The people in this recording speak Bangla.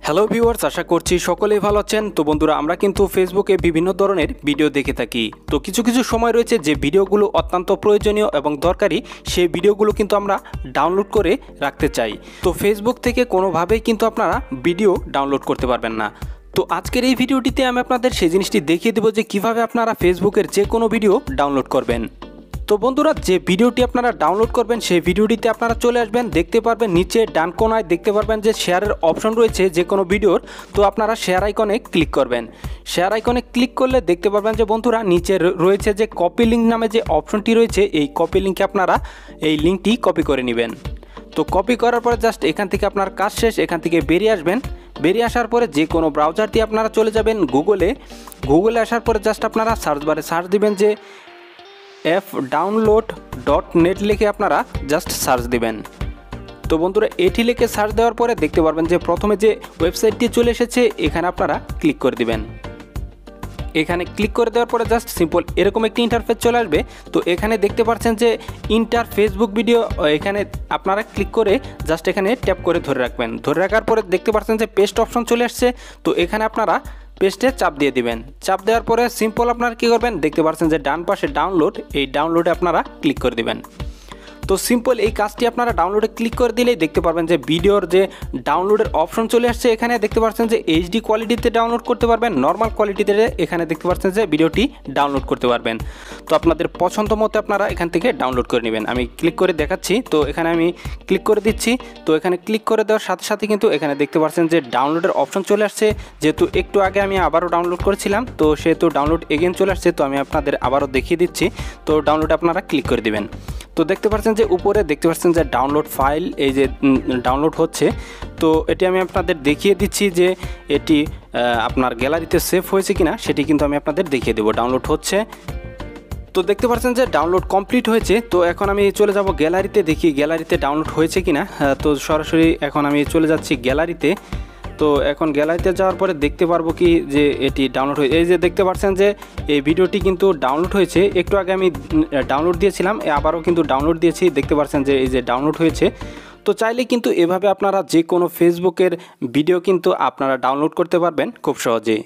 হ্যালো ভিউয়ার্স, আশা করছি সকলেই ভালো আছেন। তো বন্ধুরা, আমরা কিন্তু ফেসবুকে বিভিন্ন ধরনের ভিডিও দেখে থাকি। তো কিছু কিছু সময় রয়েছে যে ভিডিওগুলো অত্যন্ত প্রয়োজনীয় এবং দরকারি, সেই ভিডিওগুলো কিন্তু আমরা ডাউনলোড করে রাখতে চাই। তো ফেসবুক থেকে কোনোভাবেই কিন্তু আপনারা ভিডিও ডাউনলোড করতে পারবেন না। তো আজকের এই ভিডিওটিতে আমি আপনাদের সেই জিনিসটি দেখিয়ে দেবো যে কিভাবে আপনারা ফেসবুকের যে কোনো ভিডিও ডাউনলোড করবেন। তো বন্ধুরা, যে ভিডিওটি আপনারা ডাউনলোড করবেন সেই ভিডিওটিতে আপনারা চলে আসবেন, দেখতে পারবেন নিচে ডান কোনায় দেখতে পারবেন যে শেয়ারের অপশন রয়েছে যে কোনো ভিডিওর। তো আপনারা শেয়ার আইকনে ক্লিক করবেন। শেয়ার আইকনে ক্লিক করলে দেখতে পারবেন যে বন্ধুরা নিচে রয়েছে যে কপি লিঙ্ক নামে যে অপশনটি রয়েছে, এই কপি লিঙ্কে আপনারা এই লিঙ্কটি কপি করে নেবেন। তো কপি করার পরে জাস্ট এখান থেকে আপনার কাজ শেষ, এখান থেকে বেরিয়ে আসবেন। বেরিয়ে আসার পরে যে কোনো ব্রাউজার দিয়ে আপনারা চলে যাবেন গুগলে আসার পরে জাস্ট আপনারা সার্চ বারে সার্চ দিবেন যে fdownload.net লিখে আপনারা জাস্ট সার্চ দিবেন। তো বন্ধুরা, এটি লিখে সার্চ দেওয়ার পরে দেখতে পারবেন যে প্রথমে যে ওয়েবসাইটটি চলে এসেছে, এখানে আপনারা ক্লিক করে দিবেন। এখানে ক্লিক করে দেওয়ার পরে জাস্ট সিম্পল এরকম একটি ইন্টারফেস চলে আসবে। তো এখানে দেখতে পাচ্ছেন যে ইন্টার ফেসবুক ভিডিও, এখানে আপনারা ক্লিক করে জাস্ট এখানে ট্যাপ করে ধরে রাখবেন। ধরে রাখার পরে দেখতে পাচ্ছেন যে পেস্ট অপশন চলে আসছে। তো এখানে আপনারা পেস্টে চাপ দিয়ে দিবেন। চাপ দেওয়ার পরে সিম্পল আপনারা কী করবেন, দেখতে পাচ্ছেন যে ডান পাশে ডাউনলোড, এই ডাউনলোডে আপনারা ক্লিক করে দিবেন। তো সিম্পল এই কাজটি আপনারা ডাউনলোডে ক্লিক করে দিলেই দেখতে পারবেন যে ভিডিওর যে ডাউনলোডের অপশন চলে আসছে। এখানে দেখতে পাচ্ছেন যে এইচডি কোয়ালিটিতে ডাউনলোড করতে পারবেন, নর্মাল কোয়ালিটিতে এখানে দেখতে পাচ্ছেন যে ভিডিওটি ডাউনলোড করতে পারবেন। তো আপনাদের পছন্দ মতো আপনারা এখান থেকে ডাউনলোড করে নেবেন। আমি ক্লিক করে দেখাচ্ছি। তো এখানে আমি ক্লিক করে দিচ্ছি। তো এখানে ক্লিক করে দেওয়ার সাথে সাথে কিন্তু এখানে দেখতে পাচ্ছেন যে ডাউনলোডের অপশন চলে আসছে। যেহেতু একটু আগে আমি আবারও ডাউনলোড করেছিলাম, তো সেহেতু ডাউনলোড এগেন চলে আসছে। তো আমি আপনাদের আবারও দেখিয়ে দিচ্ছি। তো ডাউনলোডে আপনারা ক্লিক করে দিবেন। তো দেখতে পাচ্ছেন যে উপরে দেখতে পাচ্ছেন যে ডাউনলোড ফাইল, এই যে ডাউনলোড হচ্ছে। তো এটি আমি আপনাদের দেখিয়ে দিচ্ছি যে এটি আপনার গ্যালারিতে সেভ হয়েছে কিনা, সেটি কিন্তু আমি আপনাদের দেখিয়ে দেবো। ডাউনলোড হচ্ছে। তো দেখতে পাচ্ছেন যে ডাউনলোড কমপ্লিট হয়েছে। তো এখন আমি চলে যাব গ্যালারিতে, দেখি গ্যালারিতে ডাউনলোড হয়েছে কিনা। তো সরাসরি এখন আমি চলে যাচ্ছি গ্যালারিতে। তো এখন গ্যালারিতে যাওয়ার পরে দেখতে পারবো কি যে এটি ডাউনলোড হয়ে, এই যে দেখতে পাচ্ছেন যে এই ভিডিওটি কিন্তু ডাউনলোড হয়েছে। একটু আগে আমি ডাউনলোড দিয়েছিলাম, আবারও কিন্তু ডাউনলোড দিয়েছি। দেখতে পাচ্ছেন যে এই যে ডাউনলোড হয়েছে। তো চাইলে কিন্তু এভাবে আপনারা যে কোনো ফেসবুকের ভিডিও কিন্তু আপনারা ডাউনলোড করতে পারবেন খুব সহজেই।